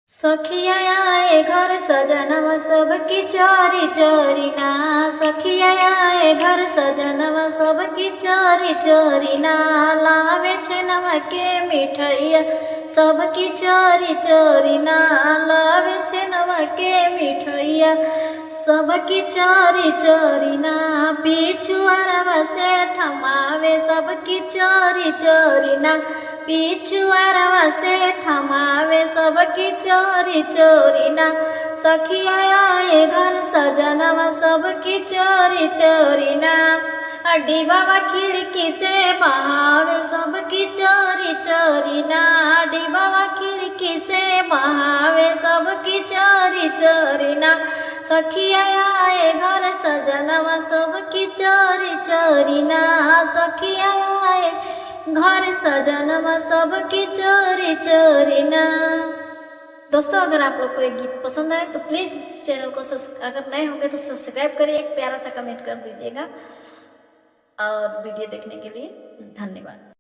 सखिया आए घर सजनवा सबकी चोरी चोरी ना। सखिया आए घर सजनवा सबकी चोरी चोरी ना। लावे छे नमके मिठाइया सबकी चोरी चोरी ना। लावे छे नमके मिठाइया सबकी चोरी चोरी ना। पिछुआरवा से थमावे सबकी चोरी चोरी ना। पिछुआरवा से थमावे सबकी चोरी चोरी ना। सखिया आए घर सजनवा सबकी चोरी चोरी ना। डिबावा खिड़की से बहावे सबकी चोरी चोरी ना। डिबावा खिड़की से बहावे सबकी चोरी चोरी ना। सखिया आए घर सजनवा सबकी चोरी चोरी ना। सखिया आए घर सजनवा सबकी चोरी चोरी ना। दोस्तों, अगर आप लोग को एक गीत पसंद आए तो प्लीज़ चैनल को अगर नए होंगे तो सब्सक्राइब करिए, एक प्यारा सा कमेंट कर दीजिएगा। और वीडियो देखने के लिए धन्यवाद।